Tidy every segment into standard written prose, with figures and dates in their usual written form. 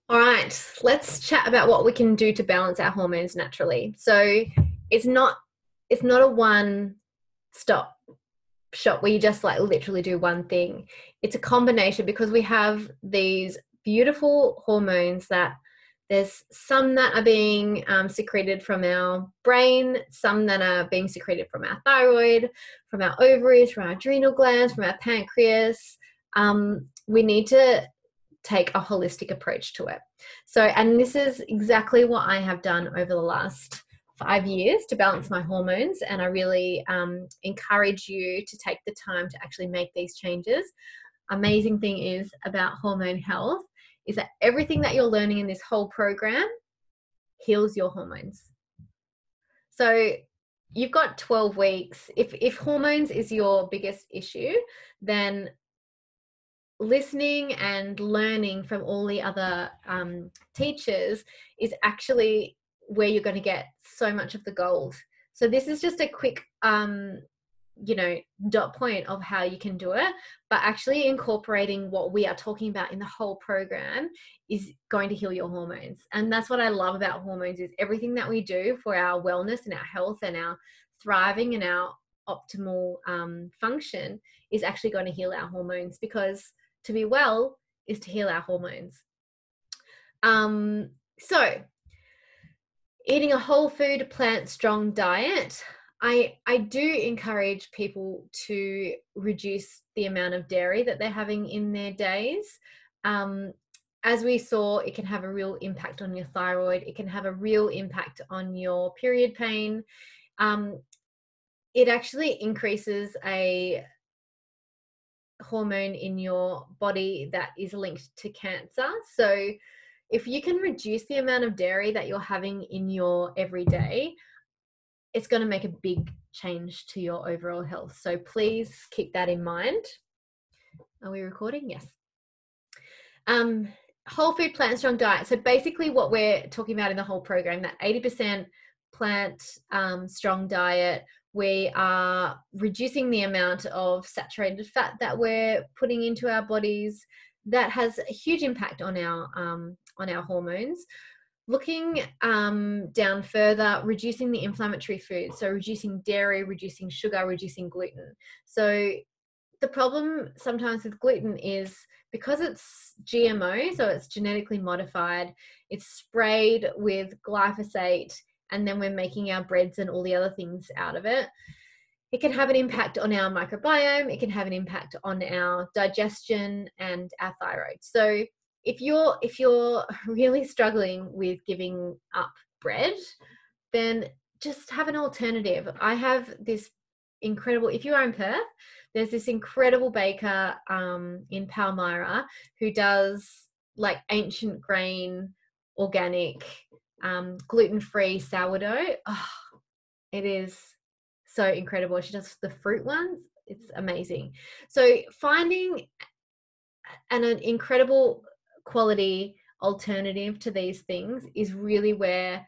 All right, let's chat about what we can do to balance our hormones naturally. So it's not it's not a one stop shop where you just like literally do one thing. It's a combination because we have these beautiful hormones that there's some that are being secreted from our brain, some that are being secreted from our thyroid, from our ovaries, from our adrenal glands, from our pancreas. We need to take a holistic approach to it. So, and this is exactly what I have done over the last 5 years to balance my hormones. And I really encourage you to take the time to actually make these changes. Amazing thing is about hormone health is that everything that you're learning in this whole program heals your hormones. So you've got 12 weeks. If hormones is your biggest issue, then listening and learning from all the other teachers is actually where you're going to get so much of the gold. So this is just a quick dot point of how you can do it, but actually incorporating what we are talking about in the whole program is going to heal your hormones. And that's what I love about hormones is everything that we do for our wellness and our health and our thriving and our optimal function is actually going to heal our hormones, because to be well is to heal our hormones. So eating a whole food, plant strong diet. I do encourage people to reduce the amount of dairy that they're having in their days. As we saw, it can have a real impact on your thyroid. It can have a real impact on your period pain. It actually increases a hormone in your body that is linked to cancer. So if you can reduce the amount of dairy that you're having in your everyday, it's going to make a big change to your overall health. So please keep that in mind. Are we recording? Yes. Whole food, plant strong diet. So basically what we're talking about in the whole program, that 80% plant strong diet, we are reducing the amount of saturated fat that we're putting into our bodies. That has a huge impact on our hormones. Looking down further, reducing the inflammatory foods, so reducing dairy, reducing sugar, reducing gluten. So the problem sometimes with gluten is because it's GMO, so it's genetically modified, it's sprayed with glyphosate, and then we're making our breads and all the other things out of it. It can have an impact on our microbiome. It can have an impact on our digestion and our thyroid. So if you're really struggling with giving up bread, then just have an alternative. I have this incredible, if you are in Perth, there's this incredible baker in Palmyra who does like ancient grain, organic, gluten-free sourdough. Oh, it is so incredible. She does the fruit ones. It's amazing. So finding an incredible quality alternative to these things is really where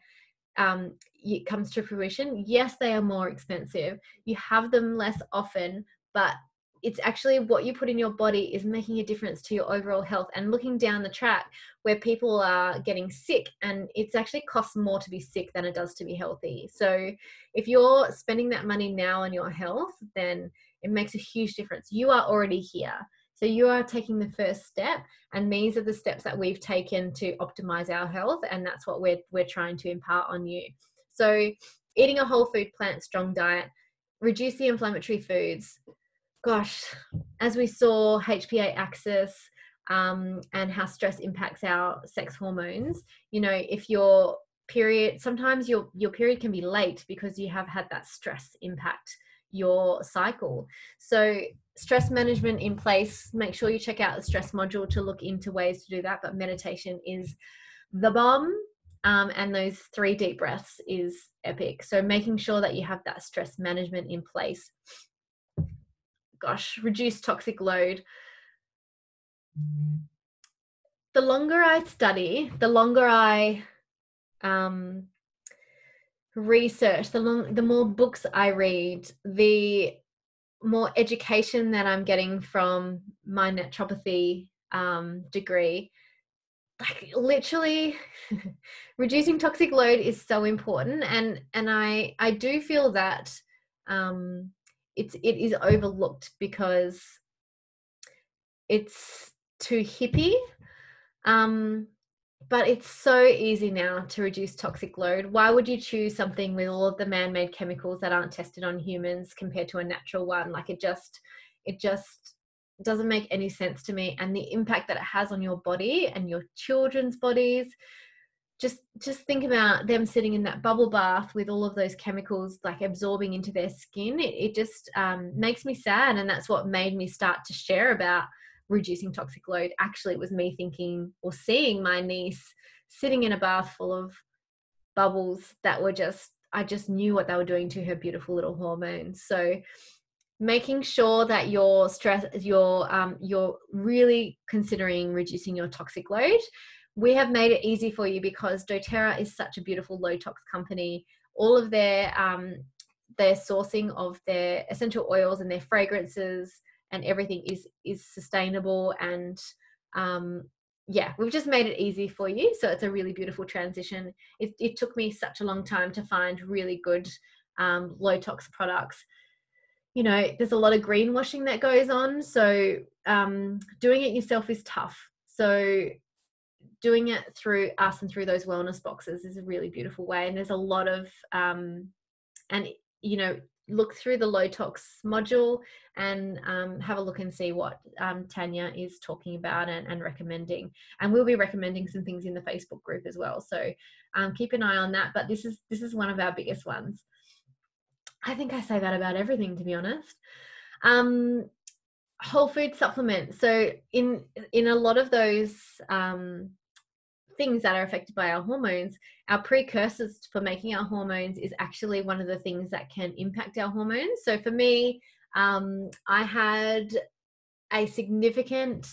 it comes to fruition. Yes, they are more expensive. You have them less often, but it's actually what you put in your body is making a difference to your overall health. And looking down the track where people are getting sick, and it's actually costs more to be sick than it does to be healthy. So if you're spending that money now on your health, then it makes a huge difference. You are already here. So you are taking the first step, and these are the steps that we've taken to optimize our health, and that's what we're trying to impart on you. So eating a whole food, plant strong diet, reduce the inflammatory foods. Gosh, as we saw, HPA axis and how stress impacts our sex hormones. You know, if your period, sometimes your period can be late because you have had that stress impact your cycle. So stress management in place. Make sure you check out the stress module to look into ways to do that. But meditation is the bomb. And those 3 deep breaths is epic. So making sure that you have that stress management in place. Gosh, reduce toxic load. The longer I study, the longer I research, the more books I read, the more education that I'm getting from my naturopathy degree, like literally reducing toxic load is so important, and I do feel that it is overlooked because it's too hippie. But it's so easy now to reduce toxic load. Why would you choose something with all of the man-made chemicals that aren't tested on humans compared to a natural one? Like it just doesn't make any sense to me. And the impact that it has on your body and your children's bodies, just think about them sitting in that bubble bath with all of those chemicals like absorbing into their skin. It just makes me sad, and that's what made me start to share about reducing toxic load. Actually, it was me thinking or seeing my niece sitting in a bath full of bubbles that were I just knew what they were doing to her beautiful little hormones. So making sure that you're really considering reducing your toxic load. We have made it easy for you because doTERRA is such a beautiful low tox company. All of their sourcing of their essential oils and their fragrances and everything is sustainable, and yeah, we've just made it easy for you. So it's a really beautiful transition. It took me such a long time to find really good low tox products. You know, there's a lot of greenwashing that goes on, so doing it yourself is tough. So doing it through us and through those wellness boxes is a really beautiful way. And there's a lot of and you know, look through the low tox module and have a look and see what Tanya is talking about and recommending. And we'll be recommending some things in the Facebook group as well. So keep an eye on that. But this is one of our biggest ones. I think I say that about everything, to be honest. Whole food supplements. So in a lot of those things that are affected by our hormones, our precursors for making our hormones is actually one of the things that can impact our hormones. So for me, I had a significant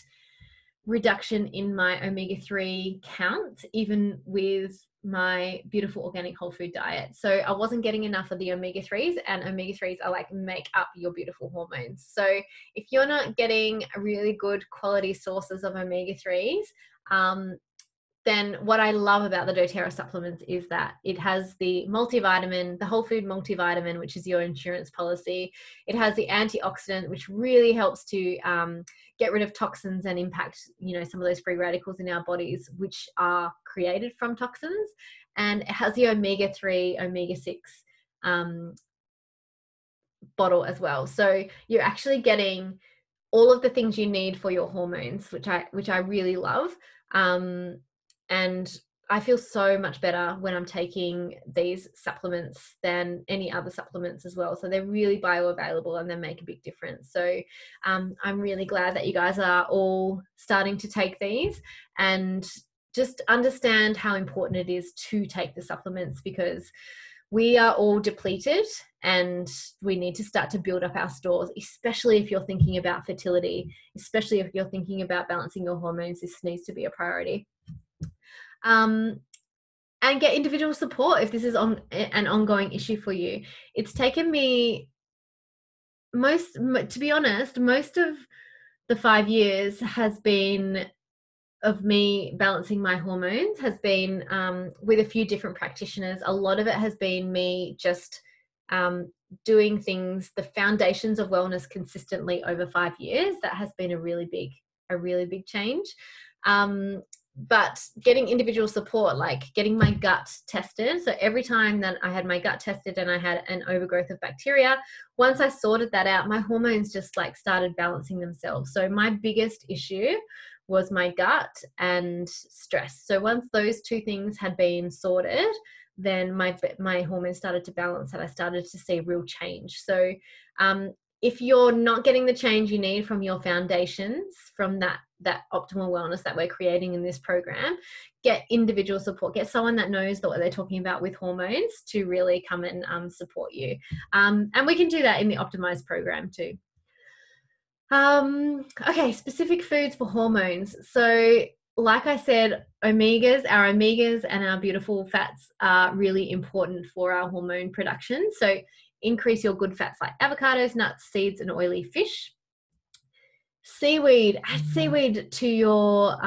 reduction in my omega-3 count, even with my beautiful organic whole food diet. So I wasn't getting enough of the omega-3s, and omega-3s are like make up your beautiful hormones. So if you're not getting really good quality sources of omega-3s, then what I love about the doTERRA supplements is that it has the multivitamin, the whole food multivitamin, which is your insurance policy. It has the antioxidant, which really helps to get rid of toxins and impact, you know, some of those free radicals in our bodies, which are created from toxins. And it has the omega-3, omega-6 bottle as well. So you're actually getting all of the things you need for your hormones, which I really love. And I feel so much better when I'm taking these supplements than any other supplements as well. So they're really bioavailable and they make a big difference. So I'm really glad that you guys are all starting to take these and just understand how important it is to take the supplements, because we are all depleted and we need to start to build up our stores, especially if you're thinking about fertility, especially if you're thinking about balancing your hormones. This needs to be a priority. And get individual support if this is an ongoing issue for you. It's taken me to be honest, most of the 5 years has been of me balancing my hormones has been with a few different practitioners. A lot of it has been me just doing things, the foundations of wellness consistently over 5 years. That has been a really big change. But getting individual support, like getting my gut tested. So every time that I had my gut tested and I had an overgrowth of bacteria, once I sorted that out, my hormones just like started balancing themselves. So my biggest issue was my gut and stress. So once those two things had been sorted, then my hormones started to balance and I started to see real change. So if you're not getting the change you need from your foundations, from that optimal wellness that we're creating in this program, get individual support. Get someone that knows what they're talking about with hormones to really come and support you. And we can do that in the Optimize program too. Okay, specific foods for hormones. So like I said, our omegas and our beautiful fats are really important for our hormone production. So increase your good fats like avocados, nuts, seeds, and oily fish. Seaweed, add seaweed to your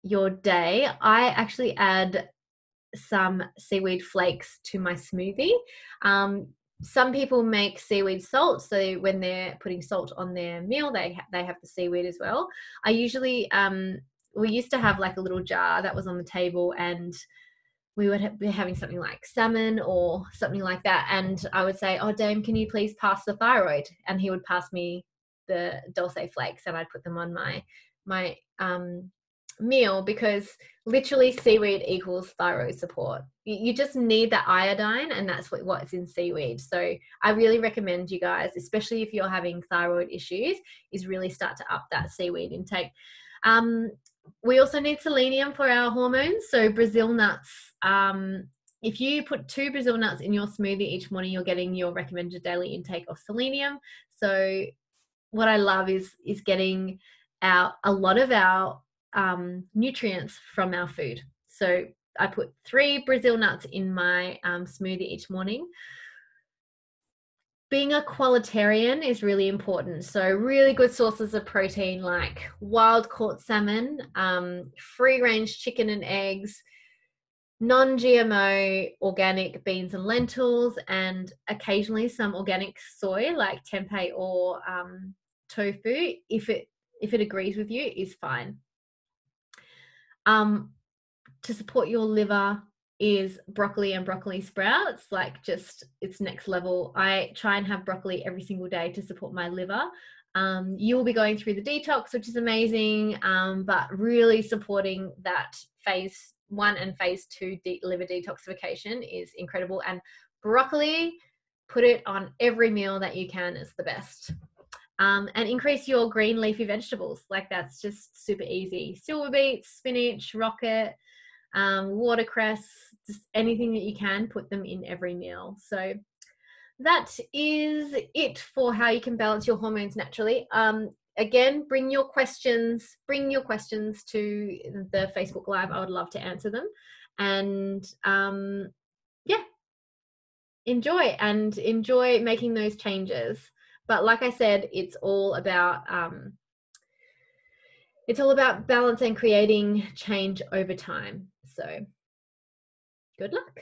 your day, I actually add some seaweed flakes to my smoothie. Some people make seaweed salt, so when they're putting salt on their meal, they have the seaweed as well. I usually we used to have like a little jar that was on the table, and we would be having something like salmon or something like that, and I would say, "Oh, Dame, can you please pass the thyroid?" And he would pass me the Dulce flakes, and I'd put them on my meal, because literally seaweed equals thyroid support. You just need that iodine, and that's what's in seaweed. So I really recommend you guys, especially if you're having thyroid issues, is really start to up that seaweed intake. We also need selenium for our hormones. So Brazil nuts, if you put 2 Brazil nuts in your smoothie each morning, you're getting your recommended daily intake of selenium. So what I love is getting a lot of our nutrients from our food. So I put 3 Brazil nuts in my smoothie each morning. Being a qualitarian is really important. So really good sources of protein like wild caught salmon, free range chicken and eggs, non-GMO organic beans and lentils, and occasionally some organic soy like tempeh or tofu, if it agrees with you, is fine. To support your liver is broccoli and broccoli sprouts, like just it's next level. I try and have broccoli every single day to support my liver. You'll be going through the detox, which is amazing, but really supporting that phase 1 and phase 2 liver detoxification is incredible. And broccoli, put it on every meal that you can, is the best. And increase your green leafy vegetables. Like that's just super easy. Silver beets, spinach, rocket, watercress, just anything that you can, put them in every meal. So that is it for how you can balance your hormones naturally. Again, bring your questions to the Facebook Live. I would love to answer them. And yeah, enjoy making those changes. But like I said, it's all about balance and creating change over time. So good luck.